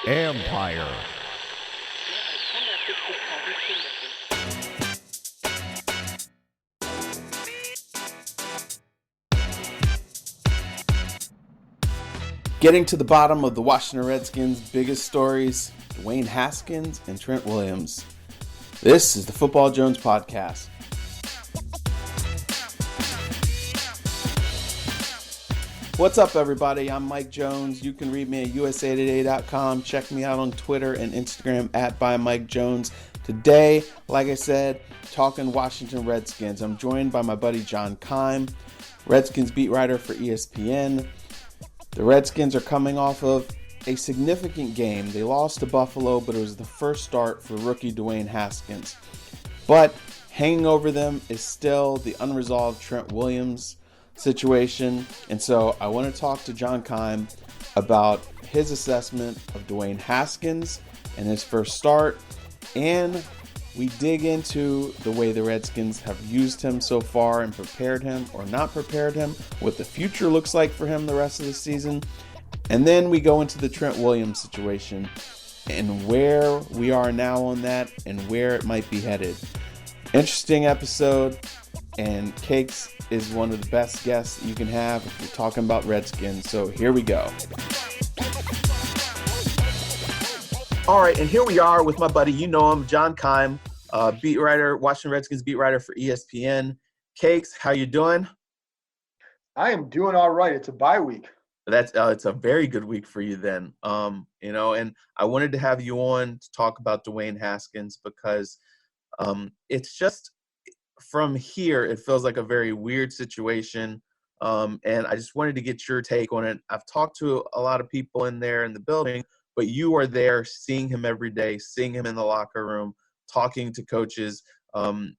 Empire. Getting to the bottom of the Washington Redskins' biggest stories, Dwayne Haskins and Trent Williams. This is the Football Jones Podcast. What's up, everybody? I'm Mike Jones. You can read me at usatoday.com. Check me out on Twitter and Instagram at @ByMikeJones. Today, like I said, talking Washington Redskins. I'm joined by my buddy John Keim, Redskins beat writer for ESPN. The Redskins are coming off of a significant game. They lost to Buffalo, but it was the first start for rookie Dwayne Haskins. But hanging over them is still the unresolved Trent Williams situation. And so I want to talk to John Keim about his assessment of Dwayne Haskins and his first start. And we dig into the way the Redskins have used him so far and prepared him or not prepared him, what the future looks like for him the rest of the season. And then we go into the Trent Williams situation and where we are now on that and where it might be headed. Interesting episode, and Cakes is one of the best guests you can have if you're talking about Redskins. So here we go. All right, and here we are with my buddy, you know him, John Keim, beat writer, Washington Redskins beat writer for ESPN. Cakes, how you doing? I am doing all right. It's a bye week. That's it's a very good week for you then. And I wanted to have you on to talk about Dwayne Haskins because it's just from here, it feels like a very weird situation. And I just wanted to get your take on it. I've talked to a lot of people in there in the building, but you are there seeing him every day, seeing him in the locker room, talking to coaches, and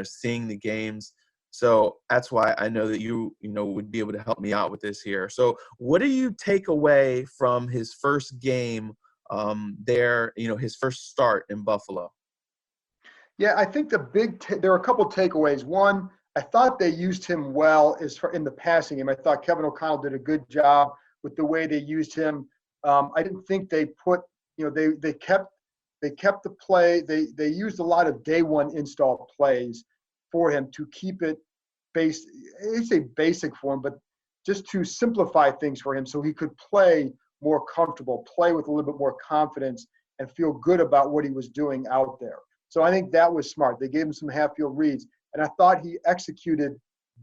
seeing the games. So that's why I know that you would be able to help me out with this here. So what do you take away from his first game his first start in Buffalo? Yeah, I think there are a couple takeaways. One, I thought they used him well in the passing game. I thought Kevin O'Connell did a good job with the way they used him. I didn't think they put, they kept the play. They used a lot of day one install plays for him to keep it basic for him, but just to simplify things for him so he could play more comfortable, play with a little bit more confidence, and feel good about what he was doing out there. So I think that was smart. They gave him some half-field reads, and I thought he executed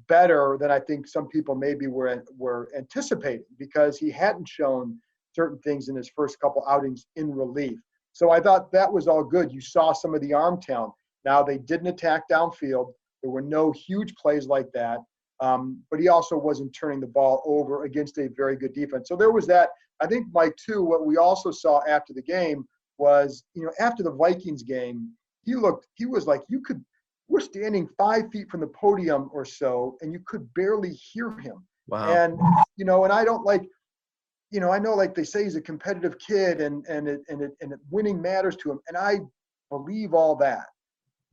better than I think some people maybe were anticipating because he hadn't shown certain things in his first couple outings in relief. So I thought that was all good. You saw some of the arm talent. Now, they didn't attack downfield. There were no huge plays like that, but he also wasn't turning the ball over against a very good defense. So there was that. I think, Mike, too, what we also saw after the game was, after the Vikings game, he was like, we're standing 5 feet from the podium or so, and you could barely hear him. Wow. And, and I don't like, I know like they say he's a competitive kid and winning matters to him. And I believe all that.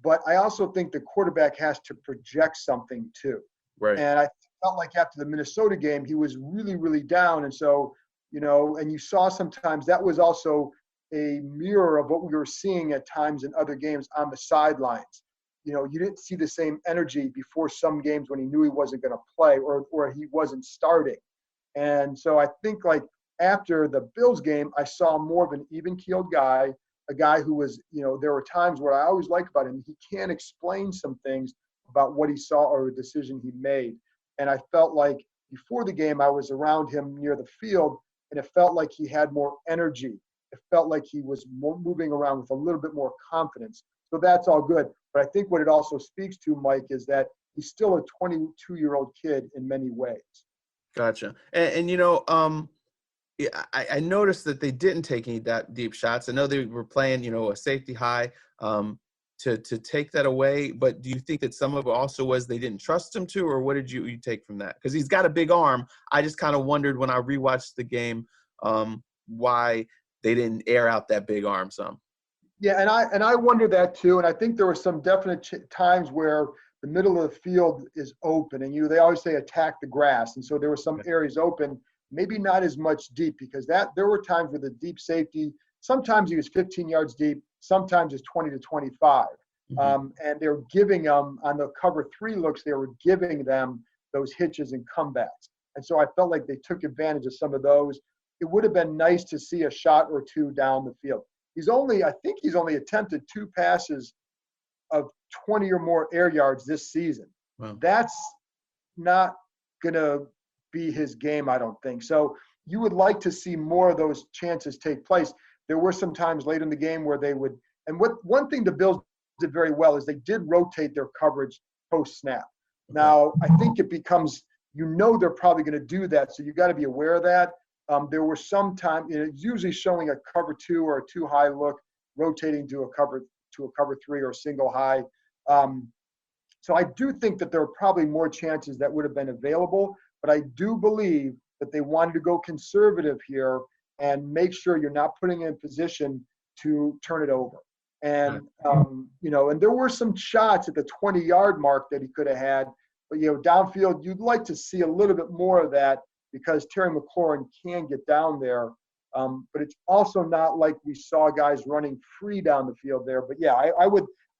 But I also think the quarterback has to project something too. Right. And I felt like after the Minnesota game, he was really, really down. And so, and you saw sometimes that was also a mirror of what we were seeing at times in other games on the sidelines. You didn't see the same energy before some games when he knew he wasn't going to play or he wasn't starting. And so I think like after the Bills game, I saw more of an even-keeled guy, a guy who was, there were times where I always like about him, he can explain some things about what he saw or a decision he made. And I felt like before the game, I was around him near the field, and it felt like he had more energy. It felt like he was moving around with a little bit more confidence. So that's all good. But I think what it also speaks to, Mike, is that he's still a 22-year-old kid in many ways. Gotcha. I noticed that they didn't take any that deep shots. I know they were playing, a safety high to take that away. But do you think that some of it also was they didn't trust him to, or what did you take from that? Because he's got a big arm. I just kind of wondered when I rewatched the game why they didn't air out that big arm some. Yeah, and I wonder that too. And I think there were some definite times where the middle of the field is open, and they always say attack the grass, and so there were some areas open maybe not as much deep, because there were times with the deep safety, sometimes he was 15 yards deep, sometimes it's 20 to 25. And they were giving them, on the cover 3 looks, they were giving them those hitches and comebacks. And so I felt like they took advantage of some of those. It would have been nice to see a shot or two down the field. I think he's only attempted 2 passes of 20 or more air yards this season. Wow. That's not going to be his game, I don't think. So you would like to see more of those chances take place. There were some times late in the game where they would, and one thing the Bills did very well is they did rotate their coverage post-snap. Now, I think it becomes, they're probably going to do that, so you got to be aware of that. There were some times, it's usually showing a cover 2 or a 2 high look, rotating to a cover 3 or a single high. So I do think that there are probably more chances that would have been available, but I do believe that they wanted to go conservative here and make sure you're not putting in position to turn it over. And, and there were some shots at the 20-yard mark that he could have had, but, downfield, you'd like to see a little bit more of that, because Terry McLaurin can get down there. But it's also not like we saw guys running free down the field there. But yeah,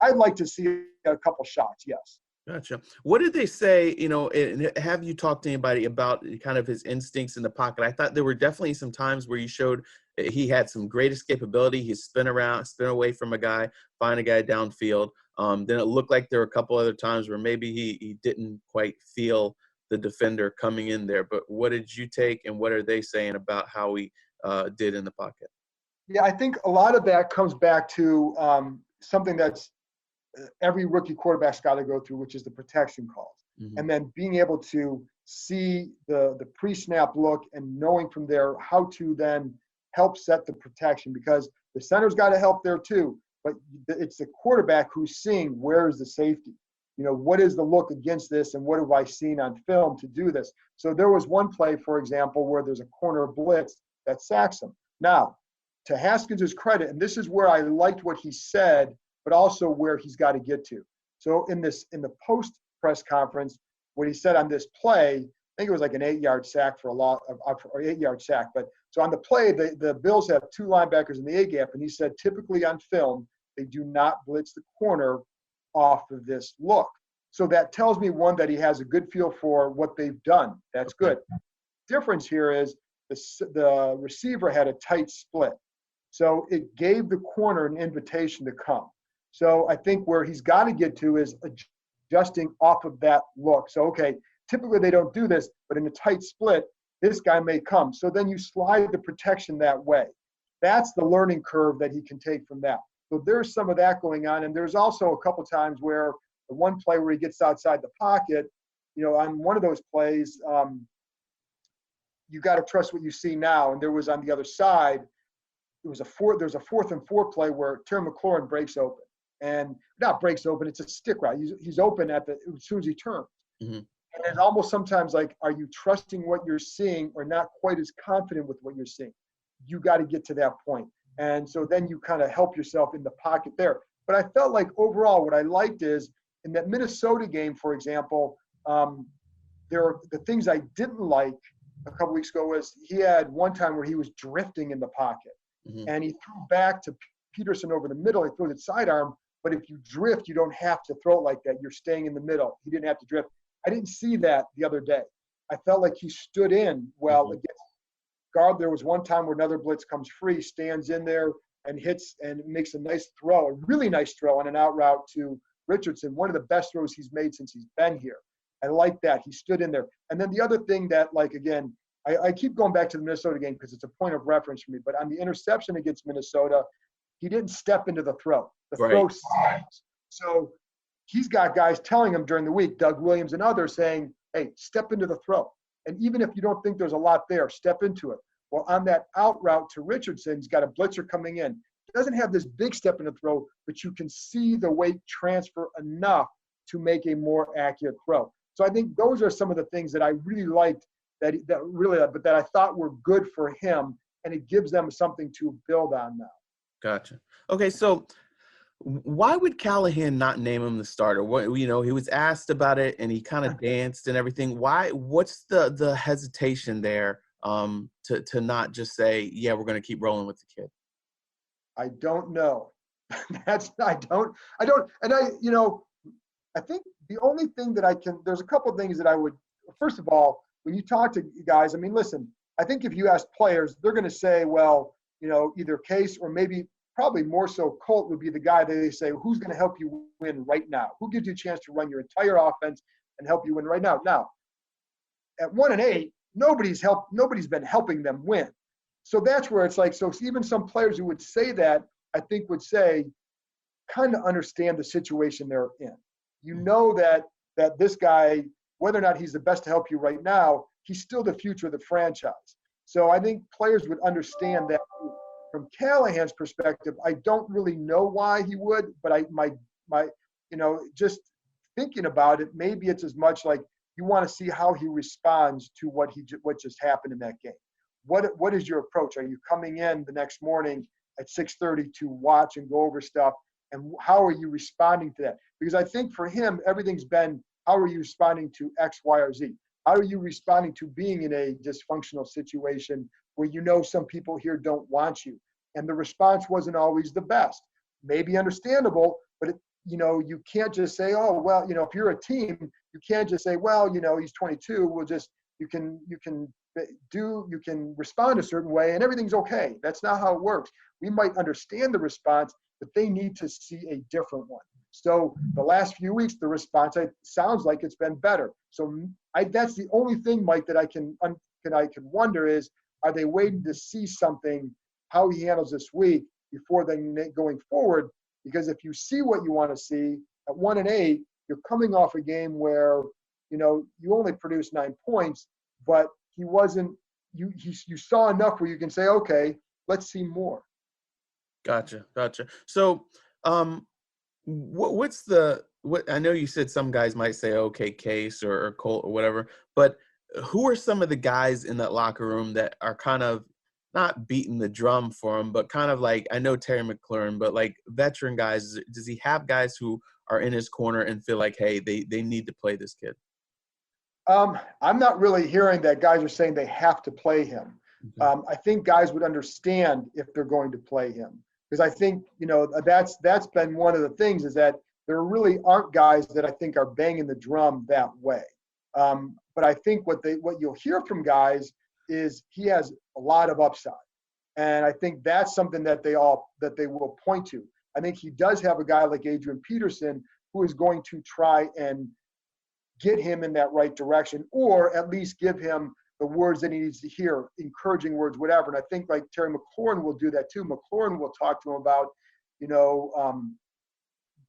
I'd like to see a couple shots. Yes. Gotcha. What did they say, and have you talked to anybody about kind of his instincts in the pocket? I thought there were definitely some times where you showed he had some great escapability. He spin away from a guy, find a guy downfield. Then it looked like there were a couple other times where maybe he didn't quite feel the defender coming in there. But what did you take, and what are they saying about how he did in the pocket? Yeah, I think a lot of that comes back to something that's every rookie quarterback's got to go through, which is the protection calls. And then being able to see the pre-snap look and knowing from there how to then help set the protection, because the center's got to help there too. But it's the quarterback who's seeing where's the safety. What is the look against this, and what have I seen on film to do this? So there was one play, for example, where there's a corner blitz that sacks him. Now, to Haskins' credit, and this is where I liked what he said, but also where he's got to get to. So in the post press conference, what he said on this play, I think it was like an 8-yard sack or 8-yard sack. But so on the play, the Bills have 2 linebackers in the A gap, and he said typically on film they do not blitz the corner off of this look. So that tells me, one, that he has a good feel for what they've done. That's good. Difference here is the receiver had a tight split. So it gave the corner an invitation to come. So I think where he's got to get to is adjusting off of that look. So, okay, typically they don't do this, but in a tight split, this guy may come. So then you slide the protection that way. That's the learning curve that he can take from that. So there's some of that going on. And there's also a couple times where the one play where he gets outside the pocket, on one of those plays, you got to trust what you see now. And there was on the other side, there's a 4th and 4 play where Terry McLaurin breaks open. And not breaks open, it's a stick route. He's open as soon as he turns. And it's almost sometimes like, are you trusting what you're seeing or not quite as confident with what you're seeing? You got to get to that point. And so then you kind of help yourself in the pocket there. But I felt like overall what I liked is in that Minnesota game, for example, there are the things I didn't like a couple weeks ago was he had one time where he was drifting in the pocket. And he threw back to Peterson over the middle. He threw the sidearm. But if you drift, you don't have to throw it like that. You're staying in the middle. He didn't have to drift. I didn't see that the other day. I felt like he stood in well against guard. There was one time where another blitz comes free, stands in there and hits and makes a nice throw, a really nice throw on an out route to Richardson, one of the best throws he's made since he's been here. I like that. He stood in there. And then the other thing that, again, I keep going back to the Minnesota game because it's a point of reference for me, but on the interception against Minnesota, he didn't step into the throw. The throw slides. So he's got guys telling him during the week, Doug Williams and others, saying, hey, step into the throw. And even if you don't think there's a lot there, step into it. Well, on that out route to Richardson, he's got a blitzer coming in. He doesn't have this big step in the throw, but you can see the weight transfer enough to make a more accurate throw. So I think those are some of the things that I really liked that I thought were good for him, and it gives them something to build on now. Gotcha. Okay, so why would Callahan not name him the starter? He was asked about it and he kind of danced and everything. Why? What's the hesitation there to not just say, yeah, we're going to keep rolling with the kid? I don't know. I don't, and I think the only thing that there's a couple of things that I would, first of all, when you talk to guys, I mean, listen, I think if you ask players, they're going to say, well, either Case or maybe probably more so Colt would be the guy that they say, who's going to help you win right now? Who gives you a chance to run your entire offense and help you win right now? Now, at 1-8, nobody's been helping them win. So that's where it's like, so even some players who would say that, I think would say, kind of understand the situation they're in. You know that this guy, whether or not he's the best to help you right now, he's still the future of the franchise. So I think players would understand that. From Callahan's perspective, I don't really know why he would, but just thinking about it, maybe it's as much like you want to see how he responds to what just happened in that game. What is your approach? Are you coming in the next morning at 6:30 to watch and go over stuff? And how are you responding to that? Because I think for him, everything's been, how are you responding to X, Y, or Z? How are you responding to being in a dysfunctional situation where some people here don't want you? And the response wasn't always the best. Maybe understandable, but you can't just say, oh, well, if you're a team, you can't just say, well, he's 22. We'll just, you can respond a certain way and everything's okay. That's not how it works. We might understand the response, but they need to see a different one. So the last few weeks, the response sounds like it's been better. So that's the only thing, Mike, that I can wonder is, are they waiting to see something, how he handles this week before then going forward? Because if you see what you want to see at 1-8, you're coming off a game where, you only produced 9 points, but he wasn't, you saw enough where you can say, okay, let's see more. Gotcha. So, what I know you said some guys might say, okay, Case or Colt or whatever, but who are some of the guys in that locker room that are kind of not beating the drum for him, but kind of like, I know Terry McLaurin, but like veteran guys, does he have guys who are in his corner and feel like, hey, they need to play this kid? I'm not really hearing that guys are saying they have to play him. Okay. I think guys would understand if they're going to play him. Because I think, that's been one of the things is that there really aren't guys that I think are banging the drum that way. But I think what you'll hear from guys is he has a lot of upside. And I think that's something that they will point to. I think he does have a guy like Adrian Peterson who is going to try and get him in that right direction, or at least give him the words that he needs to hear, encouraging words, whatever. And I think like Terry McLaurin will do that too. McLaurin will talk to him about,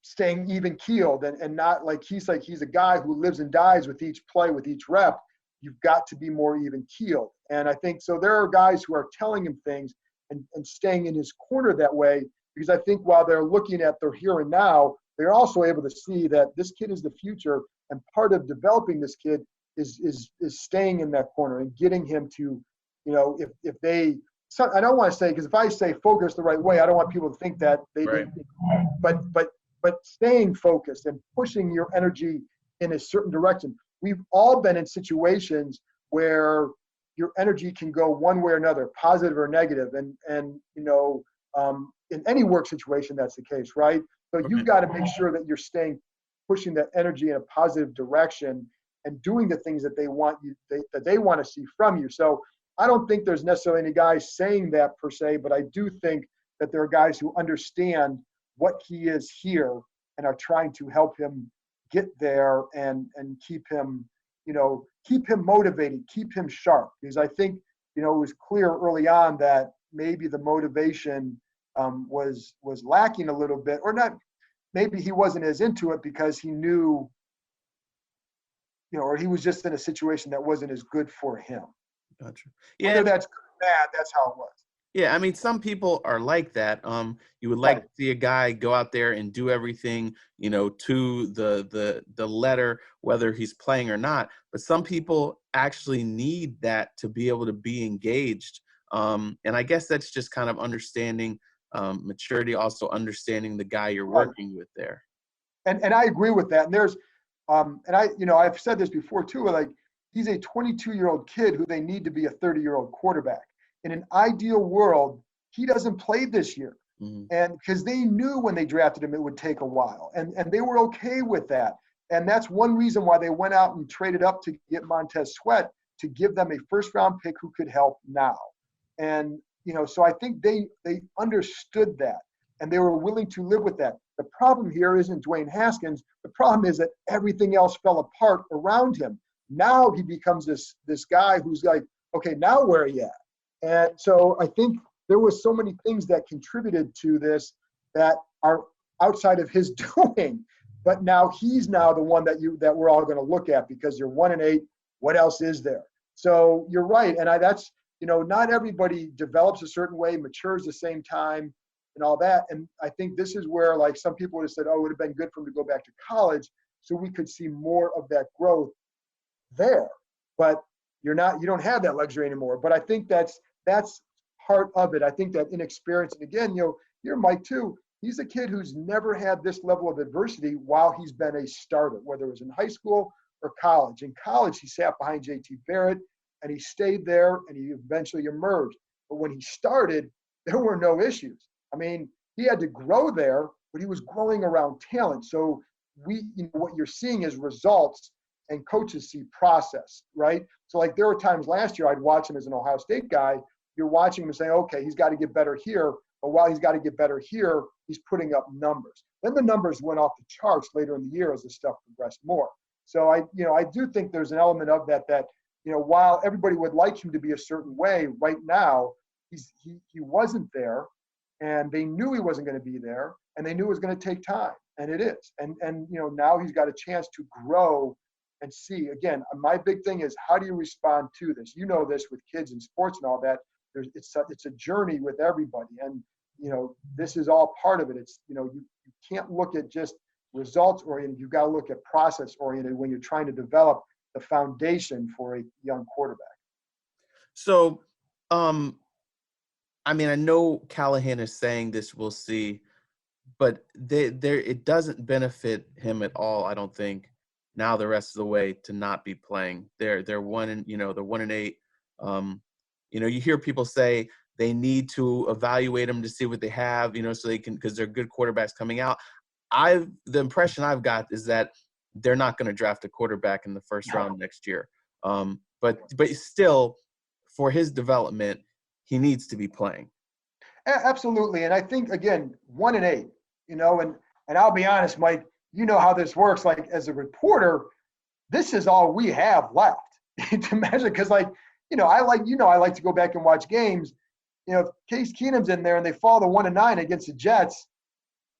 staying even keeled and not like he's a guy who lives and dies with each play, with each rep. You've got to be more even keeled. And I think so there are guys who are telling him things and staying in his corner that way, because I think while they're looking at their here and now, they're also able to see that this kid is the future, and part of developing this kid is staying in that corner and getting him to, if they. So I don't want to say, because if I say focus the right way, I don't want people to think that they right. But staying focused and pushing your energy in a certain direction. We've all been in situations where your energy can go one way or another, positive or negative, and in any work situation that's the case, right? So you've got to make sure that you're pushing that energy in a positive direction and doing the things that they want to see from you. So I don't think there's necessarily any guys saying that per se, but I do think that there are guys who understand what he is here and are trying to help him get there and keep him motivated, keep him sharp. Because I think, it was clear early on that maybe the motivation was lacking a little bit, or not. Maybe he wasn't as into it because he knew, or he was just in a situation that wasn't as good for him. Gotcha. Yeah. Whether that's good or bad, that's how it was. Yeah, I mean, some people are like that. You would like to see a guy go out there and do everything, to the letter, whether he's playing or not. But some people actually need that to be able to be engaged. And I guess that's just kind of understanding maturity, also understanding the guy you're working with there. And I agree with that. And there's, and I've said this before too, like, he's a 22-year-old kid who they need to be a 30-year-old quarterback. In an ideal world, he doesn't play this year. Mhm. And because they knew when they drafted him, it would take a while. And they were okay with that. And that's one reason why they went out and traded up to get Montez Sweat, to give them a first-round pick who could help now. And, so I think they understood that, and they were willing to live with that. The problem here isn't Dwayne Haskins. The problem is that everything else fell apart around him. Now he becomes this guy who's like, okay, now where are you at? And so I think there was so many things that contributed to this that are outside of his doing. But now he's the one that we're all going to look at, because you're 1-8. What else is there? So you're right, and that's not everybody develops a certain way, matures the same time, and all that. And I think this is where, like, some people would have said, oh, it would have been good for him to go back to college so we could see more of that growth there. But you don't have that luxury anymore. But I think that's part of it. I think that inexperience, and again, you're Mike too. He's a kid who's never had this level of adversity while he's been a starter, whether it was in high school or college. In college, he sat behind JT Barrett, and he stayed there, and he eventually emerged. But when he started, there were no issues. I mean, he had to grow there, but he was growing around talent. So what you're seeing is results, and coaches see process, right? So like there were times last year I'd watch him as an Ohio State guy. You're watching him and saying, okay, he's got to get better here. But while he's got to get better here, he's putting up numbers. Then the numbers went off the charts later in the year as the stuff progressed more. So I do think there's an element of that while everybody would like him to be a certain way, right now he wasn't there, and they knew he wasn't going to be there, and they knew it was going to take time, and it is. And now he's got a chance to grow and see. Again, my big thing is, how do you respond to this? You know this with kids and sports and all that. It's a journey with everybody, and this is all part of it. It's you can't look at just results oriented. You've got to look at process oriented when you're trying to develop the foundation for a young quarterback. So, I mean, I know Callahan is saying this, we'll see, but it doesn't benefit him at all, I don't think, now the rest of the way, to not be playing. They're 1-8. You hear people say they need to evaluate them to see what they have, so they can, because they're good quarterbacks coming out. The impression I've got is that they're not going to draft a quarterback in the first round next year. But still, for his development, he needs to be playing. Absolutely. And I think, again, 1-8, and I'll be honest, Mike, you know how this works. Like, as a reporter, this is all we have left to measure. Because, I like to go back and watch games. If Case Keenum's in there and they fall to 1-9 against the Jets,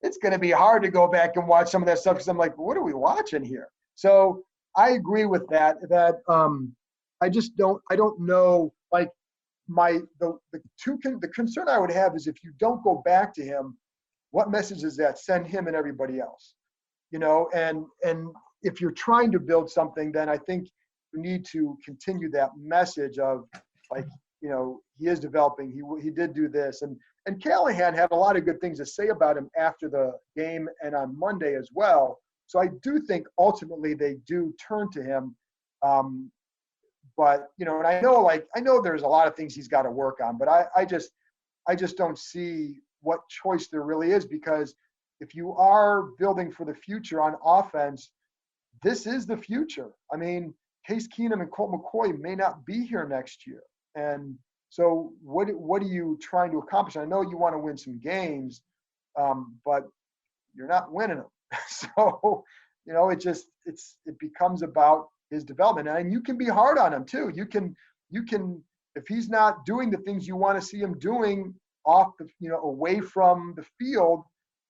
it's going to be hard to go back and watch some of that stuff, because I'm like, what are we watching here? So I agree with that. I don't know. Like, the concern I would have is, if you don't go back to him, what message does that send him and everybody else? And if you're trying to build something, then I think you need to continue that message of, like, he is developing. He did do this, and Callahan had a lot of good things to say about him after the game and on Monday as well. So I do think ultimately they do turn to him. But and I know there's a lot of things he's got to work on, but I just don't see what choice there really is, because if you are building for the future on offense, this is the future. I mean, Case Keenum and Colt McCoy may not be here next year. And so what are you trying to accomplish? I know you want to win some games, but you're not winning them. So, it becomes about his development. And you can be hard on him too. You can, if he's not doing the things you want to see him doing off the, away from the field,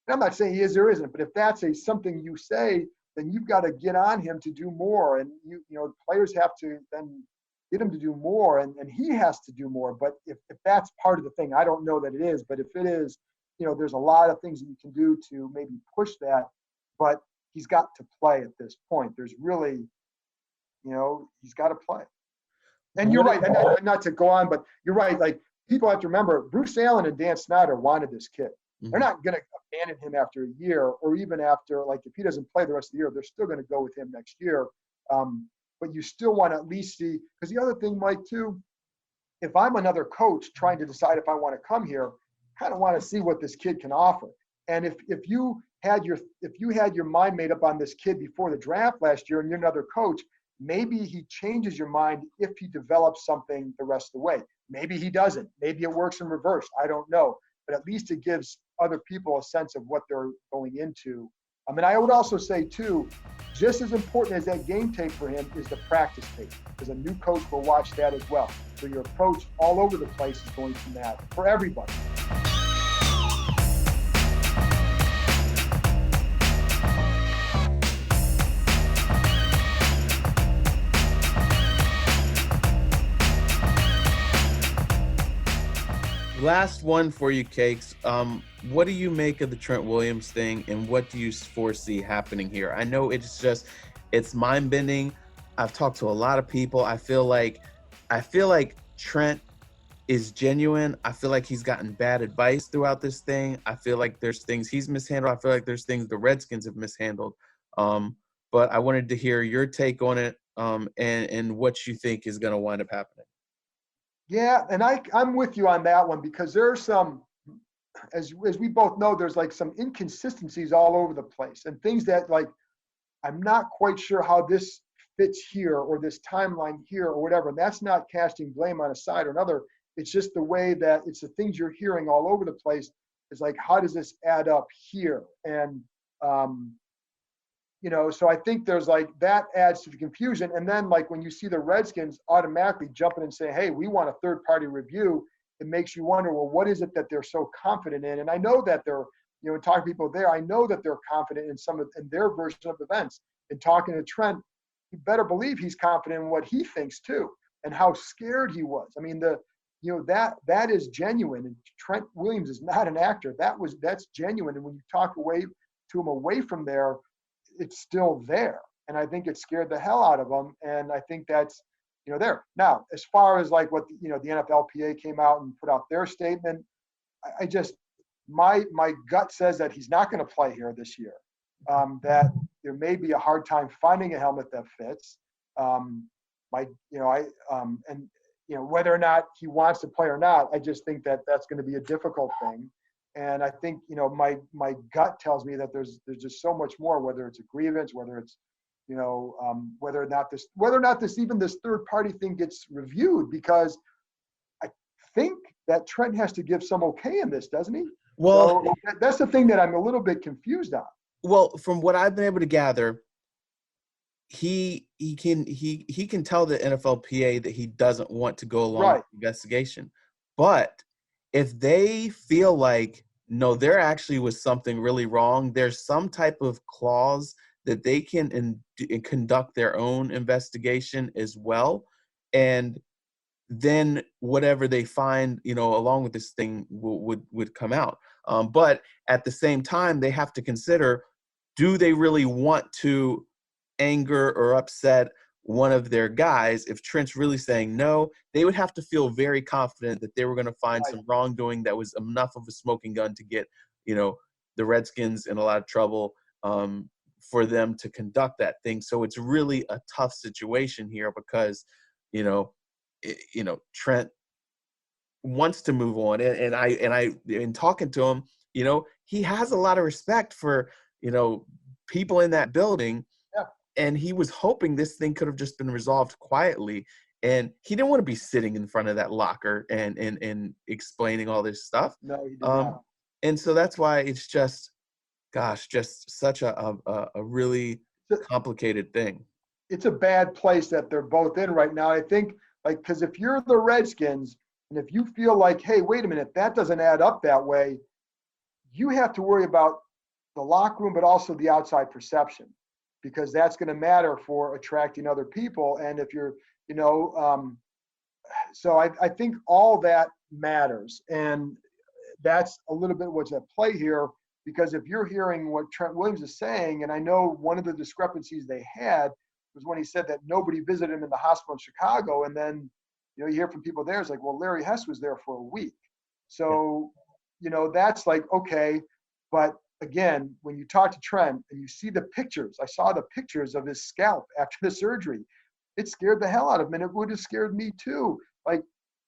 and I'm not saying he is or isn't, but if that's something you say, then you've got to get on him to do more. And players have to then get him to do more, and he has to do more. But if that's part of the thing, I don't know that it is, but if it is, there's a lot of things that you can do to maybe push that, but he's got to play at this point. There's really, he's got to play. And you're right, and not to go on, but you're right. Like, people have to remember, Bruce Allen and Dan Snyder wanted this kid. Mm-hmm. They're not going to abandon him after a year, or even after, like, if he doesn't play the rest of the year, they're still going to go with him next year. but you still want to at least see, because the other thing, Mike, too, if I'm another coach trying to decide if I want to come here, I kind of want to see what this kid can offer. And if you had your mind made up on this kid before the draft last year and you're another coach, maybe he changes your mind if he develops something the rest of the way. Maybe he doesn't. Maybe it works in reverse. I don't know. But at least it gives other people a sense of what they're going into. I mean, I would also say, too, just as important as that game tape for him is the practice tape, because a new coach will watch that as well. So your approach all over the place is going to matter for everybody. Last one for you, Cakes. What do you make of the Trent Williams thing, and what do you foresee happening here? I know it's mind-bending. I've talked to a lot of people. I feel like Trent is genuine. I feel like he's gotten bad advice throughout this thing. I feel like there's things he's mishandled. I feel like there's things the Redskins have mishandled. But I wanted to hear your take on it, and what you think is going to wind up happening. Yeah, and I'm with you on that one, because there's some, as we both know, there's like some inconsistencies all over the place and things that, like, I'm not quite sure how this fits here or this timeline here or whatever. And that's not casting blame on a side or another. It's just the way that it's the things you're hearing all over the place. It's like, how does this add up here? And so I think there's like that adds to the confusion. And then, like, when you see the Redskins automatically jumping and saying, hey, we want a third-party review, it makes you wonder, well, what is it that they're so confident in? And I know that they're, talking to people there, I know that they're confident in their version of events. And talking to Trent, you better believe he's confident in what he thinks too, and how scared he was. I mean, that is genuine. And Trent Williams is not an actor. That's genuine. And when you talk to him away from there, it's still there. And I think it scared the hell out of him. And I think that's, there. Now, as far as like what, the NFLPA came out and put out their statement, I just, my gut says that he's not going to play here this year. That there may be a hard time finding a helmet that fits. Whether or not he wants to play or not, I just think that that's going to be a difficult thing. And I think, my gut tells me that there's just so much more, whether it's a grievance, whether it's, whether or not this third party thing gets reviewed, because I think that Trent has to give some okay in this, doesn't he? Well, so that's the thing that I'm a little bit confused on. Well, from what I've been able to gather, he can tell the NFLPA that he doesn't want to go along with the investigation. But if they feel like, no, there actually was something really wrong, there's some type of clause that they can conduct their own investigation as well. And then whatever they find, along with this thing would come out. But at the same time, they have to consider, do they really want to anger or upset one of their guys? If Trent's really saying no, they would have to feel very confident that they were going to find some wrongdoing that was enough of a smoking gun to get, the Redskins in a lot of trouble, for them to conduct that thing. So it's really a tough situation here, because, Trent wants to move on, and I in talking to him, he has a lot of respect for, people in that building. Yeah. And he was hoping this thing could have just been resolved quietly. And he didn't want to be sitting in front of that locker and explaining all this stuff. No, he did not. And so that's why it's just such a really complicated thing. It's a bad place that they're both in right now. I think, because if you're the Redskins and if you feel like, hey, wait a minute, that doesn't add up that way, you have to worry about the locker room, but also the outside perception, because that's going to matter for attracting other people. And if you're, so I think all that matters. And that's a little bit what's at play here, because if you're hearing what Trent Williams is saying, and I know one of the discrepancies they had was when he said that nobody visited him in the hospital in Chicago. And then, you hear from people there, it's like, well, Larry Hess was there for a week. So, that's like, okay. But again, when you talk to Trent and you see the pictures, I saw the pictures of his scalp after the surgery. it scared the hell out of him, and it would have scared me too. Like,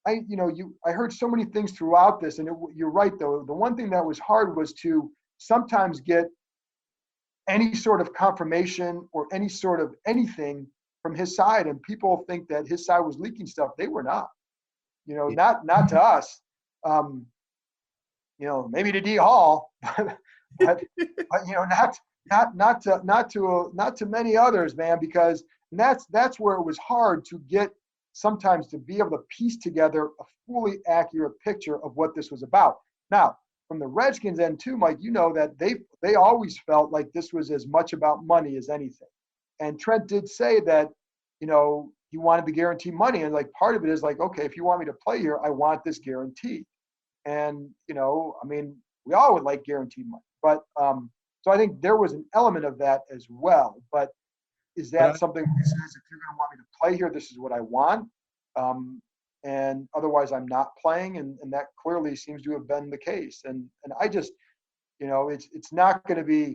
I heard so many things throughout this, and you're right though. The one thing that was hard was to sometimes get any sort of confirmation or any sort of anything from his side, and people think that his side was leaking stuff. They were not. Not to us. Maybe to D Hall, but not to many others, man. Because that's where it was hard to get sometimes to be able to piece together a fully accurate picture of what this was about. Now, from the Redskins end too, Mike, that they always felt like this was as much about money as anything. And Trent did say that, he wanted the guaranteed money. And like part of it is like, okay, if you want me to play here, I want this guaranteed. And, we all would like guaranteed money. But so I think there was an element of that as well. But is that something that says, if you're going to want me to play here, this is what I want? And otherwise I'm not playing. And that clearly seems to have been the case. And I just, it's not going to be,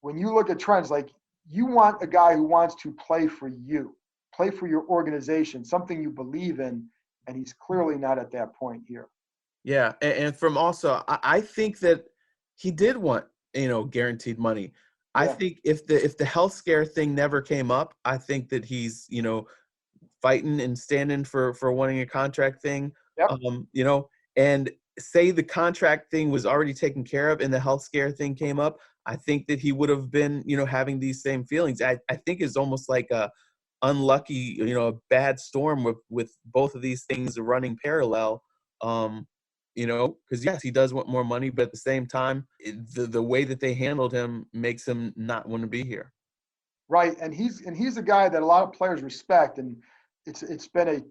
when you look at trends, like you want a guy who wants to play for you, play for your organization, something you believe in. And he's clearly not at that point here. Yeah. And from also, I think that he did want, guaranteed money. Yeah. I think if the health scare thing never came up, I think that he's, fighting and standing for wanting a contract thing. Yep. And say the contract thing was already taken care of and the health scare thing came up, I think that he would have been, having these same feelings. I think it's almost like a unlucky, a bad storm with both of these things running parallel. Because yes, he does want more money, but at the same time, the way that they handled him makes him not want to be here. Right, and he's a guy that a lot of players respect, and it's been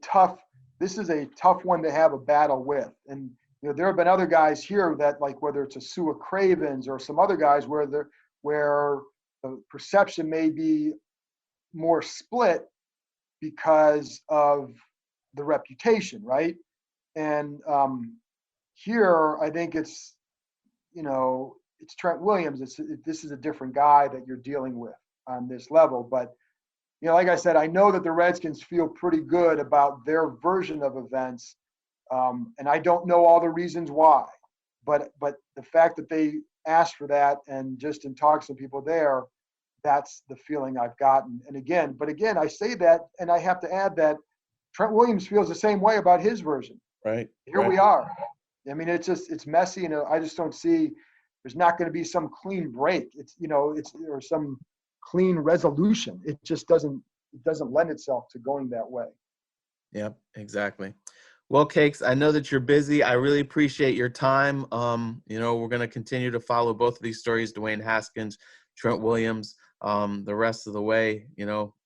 this is a tough one to have a battle with. And there have been other guys here that, like, whether it's a Sua Cravens or some other guys where the perception may be more split because of the reputation, right? And here, I think it's Trent Williams. This is a different guy that you're dealing with on this level. But, like I said, I know that the Redskins feel pretty good about their version of events. And I don't know all the reasons why. But the fact that they asked for that, and just in talks to people there, that's the feeling I've gotten. And again, I say that, and I have to add that Trent Williams feels the same way about his version. Right. Here we are. I mean, it's messy, and I just don't see there's not going to be some clean break. Or some clean resolution. It just doesn't lend itself to going that way. Yep, exactly. Well, Cakes, I know that you're busy. I really appreciate your time. We're going to continue to follow both of these stories, Dwayne Haskins, Trent Williams, the rest of the way.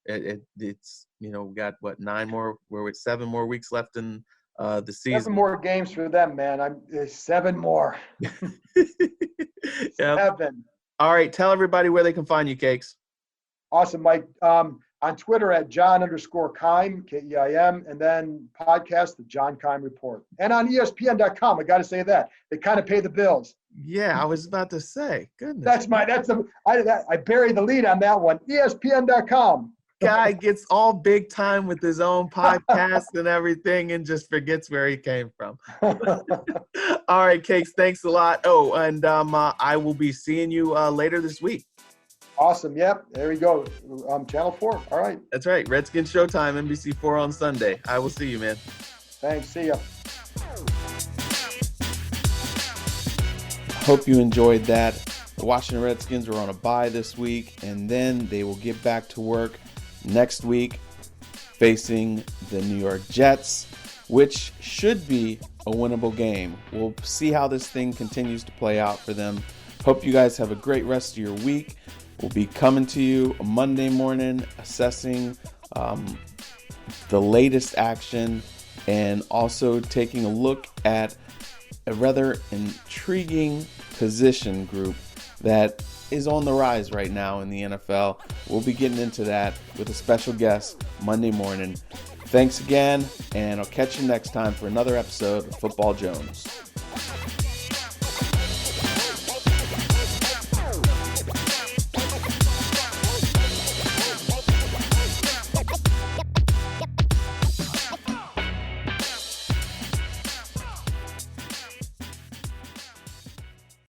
It's we got 9 more, we're with 7 more weeks left in the season. 7 more games for them, man. 7 more. Yep. 7. All right. Tell everybody where they can find you, Cakes. Awesome, Mike. On Twitter at John_Keim, Keim, and then podcast, the John Keim Report. And on ESPN.com, I got to say that. They kind of pay the bills. Yeah, I was about to say. Goodness. I buried the lead on that one. ESPN.com. Guy gets all big time with his own podcast and everything and just forgets where he came from. All right, Cakes, thanks a lot. Oh, and I will be seeing you later this week. Awesome. Yep. There we go. Channel 4. All right. That's right. Redskins Showtime, NBC4 on Sunday. I will see you, man. Thanks. See ya. Hope you enjoyed that. The Washington Redskins are on a bye this week, and then they will get back to work next week facing the New York Jets, which should be a winnable game. We'll see how this thing continues to play out for them. Hope you guys have a great rest of your week. We'll be coming to you Monday morning, assessing the latest action and also taking a look at a rather intriguing position group that is on the rise right now in the NFL. We'll be getting into that with a special guest Monday morning. Thanks again, and I'll catch you next time for another episode of Football Jones.